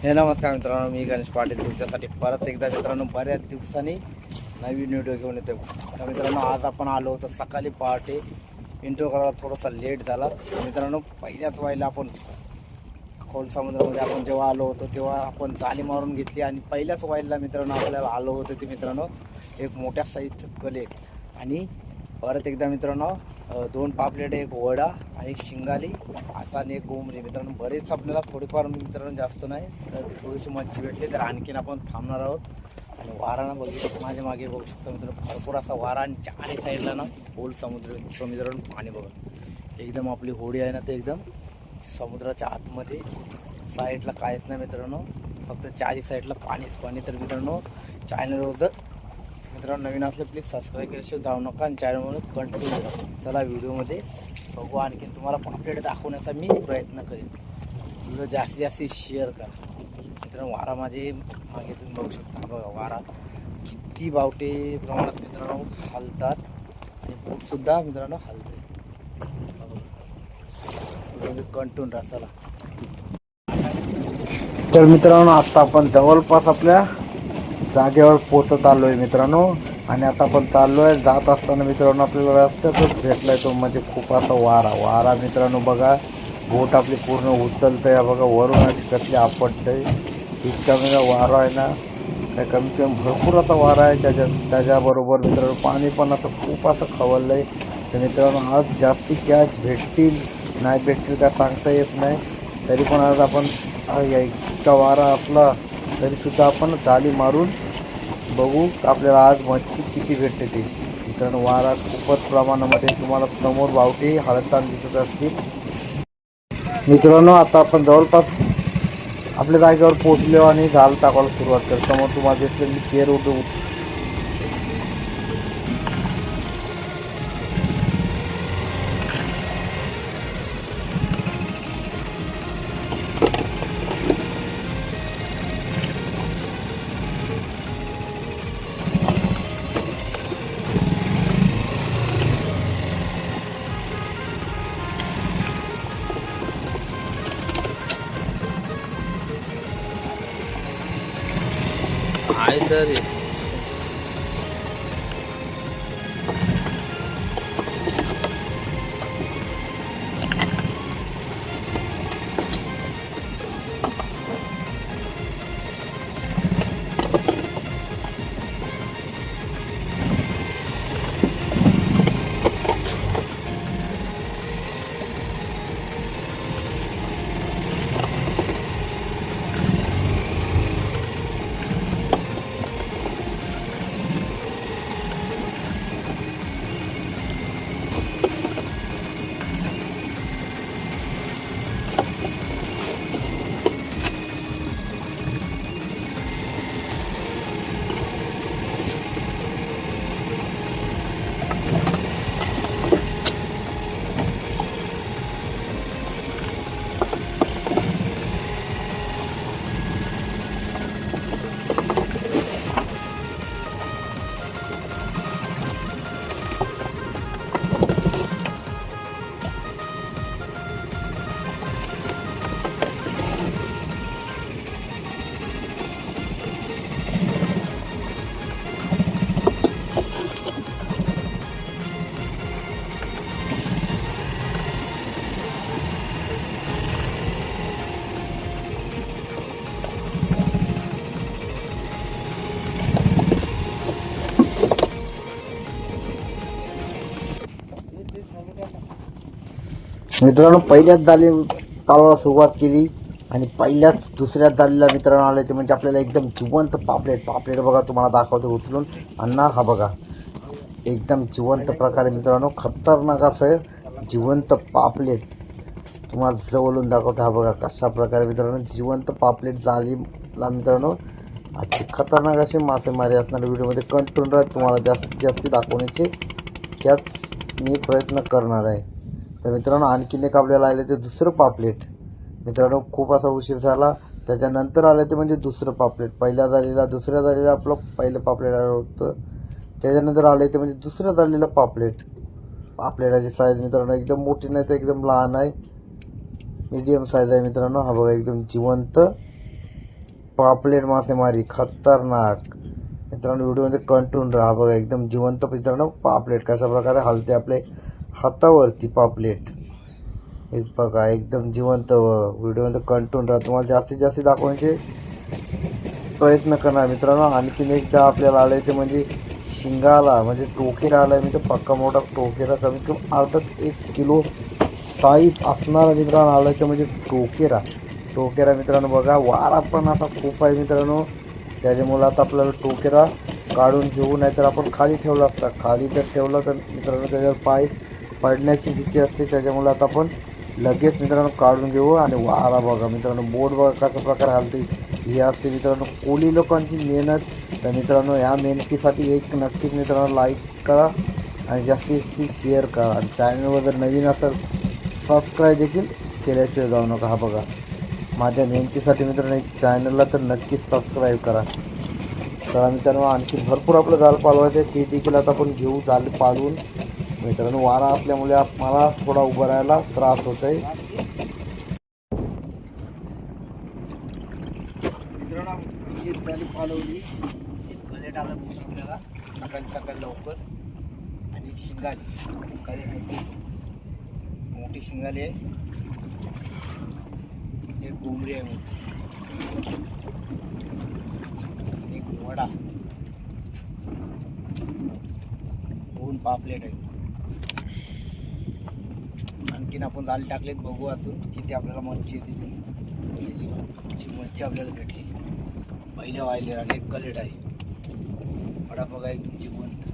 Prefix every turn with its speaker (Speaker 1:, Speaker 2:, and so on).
Speaker 1: हे नमस्कार मित्रांनो, मी गणेश पाटील तुमच्यासाठी परत एकदा मित्रांनो बऱ्याच दिवसांनी नवीन व्हिडिओ घेऊन येतो. तर मित्रांनो आज आपण आलो होतो सकाळी पहाटे. इंट्रो करायला थोडासा लेट झाला. मित्रांनो पहिल्याच वाईला आपण खोल समुद्रामध्ये आपण जेव्हा आलो होतो तेव्हा आपण जाळी मारून घेतली आणि पहिल्याच वाईला मित्रांनो आपल्याला आलो होतं ते मित्रांनो एक मोठ्या साईजचं कलेट आणि परत एकदा मित्रांनो 2 पापलेट, एक वडा आणि एक शिंगाली असा आणि एक गोमरी. मित्रांनो बरेच आपल्याला थोडेफार मित्रांनो जास्त नाही तर थोडीशी मच्छी भेटली तर आणखीन आपण थांबणार आहोत. आणि वारानं बघितलं माझ्या मागे बघू शकतो मित्रांनो भरपूर असा वारा आणि चारही साईडला ना खोल समुद्रावरून पाणी बघा. एकदम आपली होडी आहे ना ते एकदम समुद्राच्या आतमध्ये साईडला काहीच नाही मित्रांनो, फक्त चारही साईडला पाणीच पाणी. तर मित्रांनो चॅनलवर जर मित्रांनो नवीन असलं प्लीज सबस्क्राईब केल्याशिवाय जाऊ नका आणि चॅनलवर कंटिन्यू करा. चला व्हिडिओमध्ये बघू. आणखी तुम्हाला पापलेट दाखवण्याचा मी प्रयत्न करेन. व्हिडिओ जास्तीत शेअर करा. मित्रांनो वारा माझे मागे तुम्ही बघू शकता बघा, वारा किती बावटे प्रमाणात मित्रांनो हलतात आणि बोटसुद्धा मित्रांनो हलते. कंटिन्यू राहा. चला तर मित्रांनो आता आपण जवळपास आपल्या जागेवर पोचत आलो आहे मित्रांनो. आणि आता आपण चाललो आहे. जात असताना मित्रांनो आपल्याला रस्त्यातच भेटलाय तो म्हणजे खूप असा वारा मित्रांनो बघा. बोट आपली पूर्ण उचलतंय बघा, वरून अशी कसली आपटतंय. इतका म्हणजे वारा आहे ना, काय कमी कमी भरपूर असा वारा आहे. त्याच्याबरोबर मित्रांनो पाणी पण असं खूप असं खवललं आहे. तर मित्रांनो आज जास्ती कॅच भेटतील नाही भेटतील काय सांगता येत नाही. तरी पण आज आपण इतका वारा असला तरीसुद्धा आपण जाळी मारून बघू आपल्याला आज मच्छी किती भेटते ते. मित्रांनो वारा खूपच प्रमाणामध्ये तुम्हाला समोर बावटे हलताना दिसत असतील. मित्रांनो आता आपण जवळपास आपल्या जागेवर पोहोचलो आणि जाळ टाकायला सुरुवात कर. समोर तुम्हाला दिसलेली केर उडू आहे तर मित्रांनो पहिल्याच जाळी कालवाला सुरुवात केली आणि पहिल्याच दुसऱ्या जाळीला मित्रांनो आले ते म्हणजे आपल्याला एकदम जिवंत पापलेट बघा तुम्हाला दाखवतो उचलून. अण्णा हा बघा एकदम जिवंत प्रकारे मित्रांनो खतरनाक असं जिवंत पापलेट तुम्हाला जवळून दाखवतो. हा बघा कशा प्रकारे मित्रांनो जिवंत पापलेट जाळीला मित्रांनो आजची खतरनाक अशी मासेमारी असणाऱ्या व्हिडिओमध्ये कंटिन्यू राहत तुम्हाला जास्तीत जास्त दाखवण्याचे त्याच मी प्रयत्न करणार आहे. तर मित्रांनो आणखीन एक आपल्याला आले ते दुसरं पापलेट. मित्रांनो खूप असा उशीर झाला. त्याच्यानंतर आलं ते म्हणजे दुसरं पापलेट. पहिल्या जाळीला दुसऱ्या जाळीला आपलं पहिलं पापलेट आलं होतं. त्याच्यानंतर आलं ते म्हणजे दुसऱ्या जाळीला पापलेटाची साईज मित्रांनो एकदम मोठी नाही तर एकदम लहान आहे, मीडियम साईज आहे मित्रांनो. हा बघा एकदम जिवंत पापलेट मासेमारी खतरनाक मित्रांनो. व्हिडिओमध्ये कंटिन्यू राहा बघा. एकदम जिवंत मित्रांनो पापलेट कशा प्रकारे हलते आपले हातावरती पापलेट. हे बघा एकदम जिवंत. व्हिडिओमध्ये कंटिन्यू राहा. तुम्हाला जास्तीत जास्त दाखवण्याचे प्रयत्न करणार मित्रांनो. आणखीन एकदा आपल्याला आलं ते म्हणजे शिंगाला म्हणजे टोकेरा आला. मी तर पक्का मोठा टोकेरा कमीत कमी अर्धा 1 किलो साईज असणारा मित्रांनो आलं तर म्हणजे टोकेरा मित्रांनो. बघा वारा पण असा खूप आहे मित्रांनो. त्याच्यामुळे आता आपल्याला टोकेरा काढून घेऊ. नाही तर आपण खाली ठेवला असता. खाली जर ठेवला तर मित्रांनो त्याच्यावर पाय पडण्याची भीती असते. त्याच्यामुळे आता आपण लगेच मित्रांनो काढून घेऊ. आणि वारा बघा मित्रांनो. बोट बघा कशा प्रकारे हलते. ही असते मित्रांनो कोळी लोकांची मेहनत. तर मित्रांनो ह्या मेहनतीसाठी एक नक्कीच मित्रांनो लाईक करा आणि जास्तीत जास्त शेअर करा. आणि चॅनलवर जर नवीन असेल सबस्क्राईब देखील केल्याशिवाय जाऊ नका. हा बघा माझ्या मेहनतीसाठी मित्रांनो एक चॅनलला तर नक्कीच सबस्क्राईब करा. तर मित्रांनो आणखी भरपूर आपलं जाल पालवायचं आहे ते देखील आता आपण घेऊ जाल पालवून. मित्रांनो वारा असल्यामुळे मला थोडा उभं राहायला त्रास होत आहे. मित्रांनो ही जाळी पालवली. एक कलेट आला आपल्याला सकाळी लवकर. आणि एक शिंगाली कलेट मोठी शिंगाली आहे. एक घुमरी आहे मोठी. एक वडा. 2 पापलेट आहेत. आणखीन आपण जाळी टाकलेत. बघू आतून किती आपल्याला मच्छी येते ती मच्छी आपल्याला भेटली. पहिल्या वाहिलेला एक कलेट आहे. वडा बघा एक जिवंत.